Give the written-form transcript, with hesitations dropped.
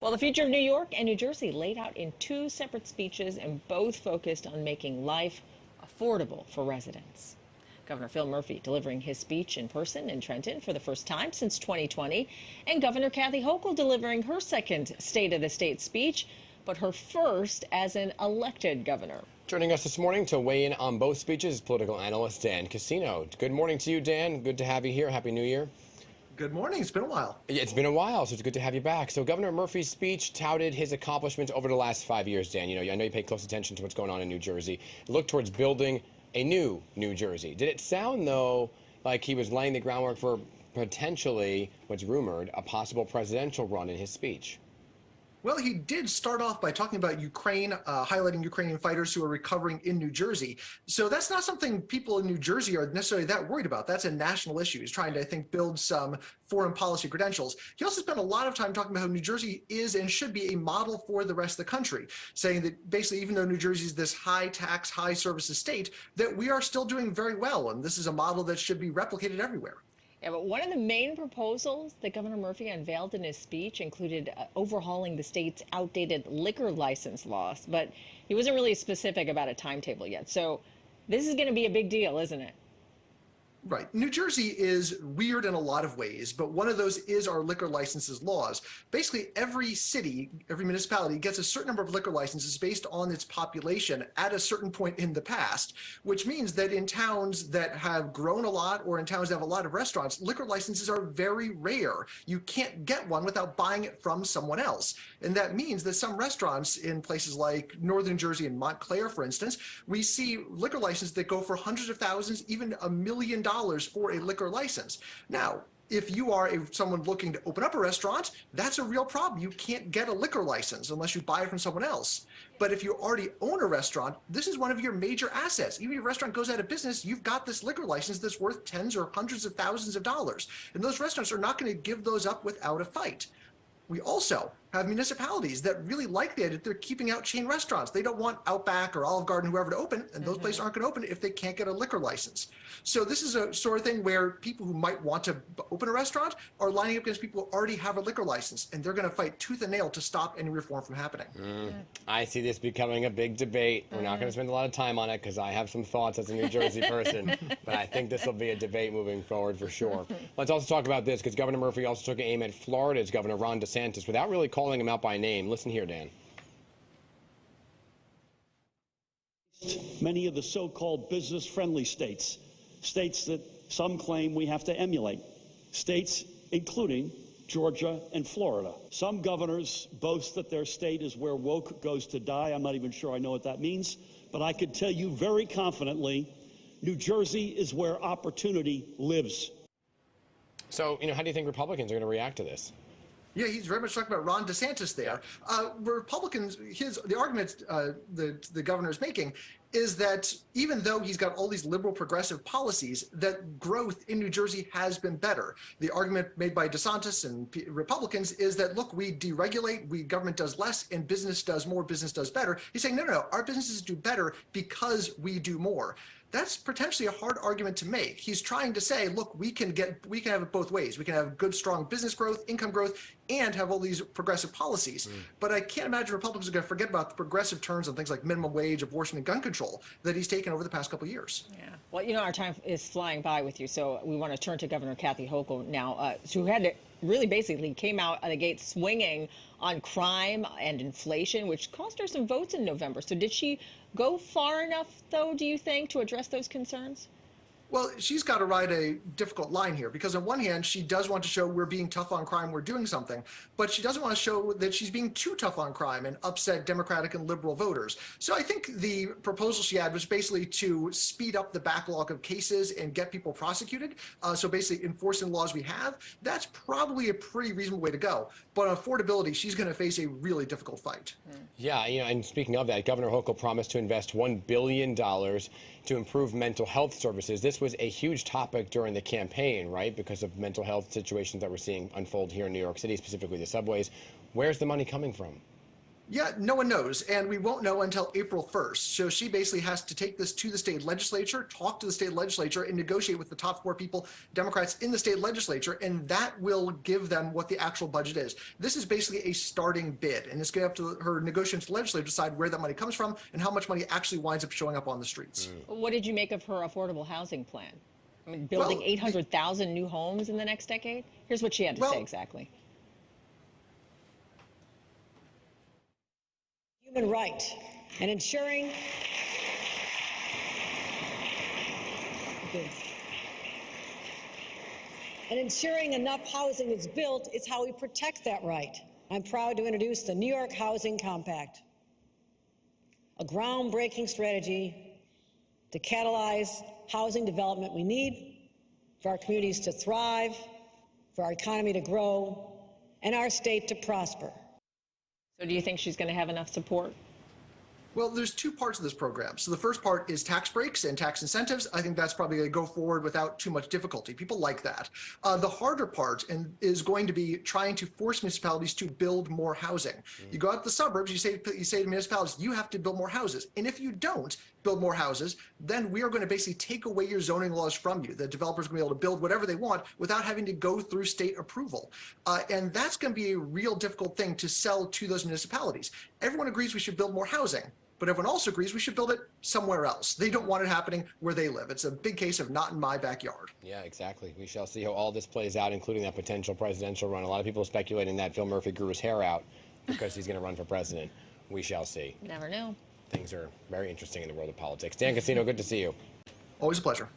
Well, the future of New York and New Jersey laid out in two separate speeches and both focused on making life affordable for residents. Governor Phil Murphy delivering his speech in person in Trenton for the first time since 2020, and Governor Kathy Hochul delivering her second State of the State speech, but her first as an elected governor. Joining us this morning to weigh in on both speeches is political analyst Dan Casino. Good morning to you, Dan. Good to have you here. Happy New Year. Good morning. It's been a while. It's been a while, so it's good to have you back. So Governor Murphy's speech touted his accomplishments over the last 5 years, Dan. I know you pay close attention to what's going on in New Jersey. Look towards building a new New Jersey. Did it sound, though, like he was laying the groundwork for potentially, what's rumored, a possible presidential run in his speech? Well, he did start off by talking about Ukraine, highlighting Ukrainian fighters who are recovering in New Jersey. So that's not something people in New Jersey are necessarily that worried about. That's a national issue. He's trying to, I think, build some foreign policy credentials. He also spent a lot of time talking about how New Jersey is and should be a model for the rest of the country, saying that basically, even though New Jersey is this high tax, high services state, that we are still doing very well. And this is a model that should be replicated everywhere. Yeah, but one of the main proposals that Governor Murphy unveiled in his speech included overhauling the state's outdated liquor license laws, but he wasn't really specific about a timetable yet. So this is going to be a big deal, isn't it? Right. New Jersey is weird in a lot of ways, but one of those is our liquor licenses laws. Basically, every city, every municipality gets a certain number of liquor licenses based on its population at a certain point in the past, which means that in towns that have grown a lot or in towns that have a lot of restaurants, liquor licenses are very rare. You can't get one without buying it from someone else. And that means that some restaurants in places like Northern Jersey and Montclair, for instance, we see liquor licenses that go for hundreds of thousands, even $1 million for a liquor license. Now, if you are someone looking to open up a restaurant, that's a real problem. You can't get a liquor license unless you buy it from someone else. But if you already own a restaurant, this is one of your major assets. Even if your restaurant goes out of business, you've got this liquor license that's worth tens or hundreds of thousands of dollars. And those restaurants are not going to give those up without a fight. We also have municipalities that really like the idea that they're keeping out chain restaurants. They don't want Outback or Olive Garden, whoever, to open, and those places aren't going to open if they can't get a liquor license. So this is a sort of thing where people who might want to open a restaurant are lining up against people who already have a liquor license, and they're going to fight tooth and nail to stop any reform from happening. I see this becoming a big debate. We're not going to spend a lot of time on it because I have some thoughts as a New Jersey person, but I think this will be a debate moving forward for sure. Let's also talk about this because Governor Murphy also took aim at Florida's Governor Ron DeSantis without really calling him out by name. Listen here, Dan. Many of the so-called business-friendly states, states that some claim we have to emulate, states including Georgia and Florida. Some governors boast that their state is where woke goes to die. I'm not even sure I know what that means, but I could tell you very confidently, New Jersey is where opportunity lives. So, how do you think Republicans are going to react to this? Yeah, he's very much talking about Ron DeSantis there. Republicans, the argument the governor is making is that even though he's got all these liberal progressive policies, that growth in New Jersey has been better. The argument made by DeSantis and Republicans is that, look, we deregulate, government does less and business does more, business does better. He's saying, no, our businesses do better because we do more. That's potentially a hard argument to make. He's trying to say, look, we can have it both ways. We can have good, strong business growth, income growth, and have all these progressive policies. But I can't imagine Republicans are going to forget about the progressive turns on things like minimum wage, abortion, and gun control that he's taken over the past couple of years. Yeah. Well, our time is flying by with you, so we want to turn to Governor Kathy Hochul now, who had to really basically came out of the gate swinging on crime and inflation, which cost her some votes in November. So did she go far enough, though, do you think, to address those concerns? Well, she's got to ride a difficult line here because on one hand, she does want to show we're being tough on crime, we're doing something, but she doesn't want to show that she's being too tough on crime and upset Democratic and liberal voters. So I think the proposal she had was basically to speed up the backlog of cases and get people prosecuted. So basically enforcing laws we have, that's probably a pretty reasonable way to go. But on affordability, she's going to face a really difficult fight. Yeah, and speaking of that, Governor Hochul promised to invest $1 billion to improve mental health services. This was a huge topic during the campaign, right? Because of mental health situations that we're seeing unfold here in New York City, specifically the subways. Where's the money coming from? Yeah, no one knows, and we won't know until April 1st. So she basically has to take this to the state legislature, talk to the state legislature, and negotiate with the top 4 people, Democrats in the state legislature, and that will give them what the actual budget is. This is basically a starting bid, and it's going to have to her negotiations with the legislature decide where that money comes from and how much money actually winds up showing up on the streets. What did you make of her affordable housing plan? I mean, building Well, 800,000 new homes in the next decade? Here's what she had to say exactly. Human right and ensuring enough housing is built is how we protect that right. I'm proud to introduce the New York Housing Compact, a groundbreaking strategy to catalyze housing development we need for our communities to thrive, for our economy to grow, and our state to prosper. So do you think she's going to have enough support? Well, there's 2 parts of this program. So the first part is tax breaks and tax incentives. I think that's probably going to go forward without too much difficulty. People like that. The harder part is going to be trying to force municipalities to build more housing. You go out to the suburbs, you say to municipalities, you have to build more houses. And if you don't build more houses, then we are going to basically take away your zoning laws from you. The developers are going to be able to build whatever they want without having to go through state approval. And that's going to be a real difficult thing to sell to those municipalities. Everyone agrees we should build more housing, but everyone also agrees we should build it somewhere else. They don't want it happening where they live. It's a big case of not in my backyard. Yeah, exactly. We shall see how all this plays out, including that potential presidential run. A lot of people are speculating that Phil Murphy grew his hair out because he's going to run for president. We shall see. Never know. Things are very interesting in the world of politics. Dan Cassino, good to see you. Always a pleasure.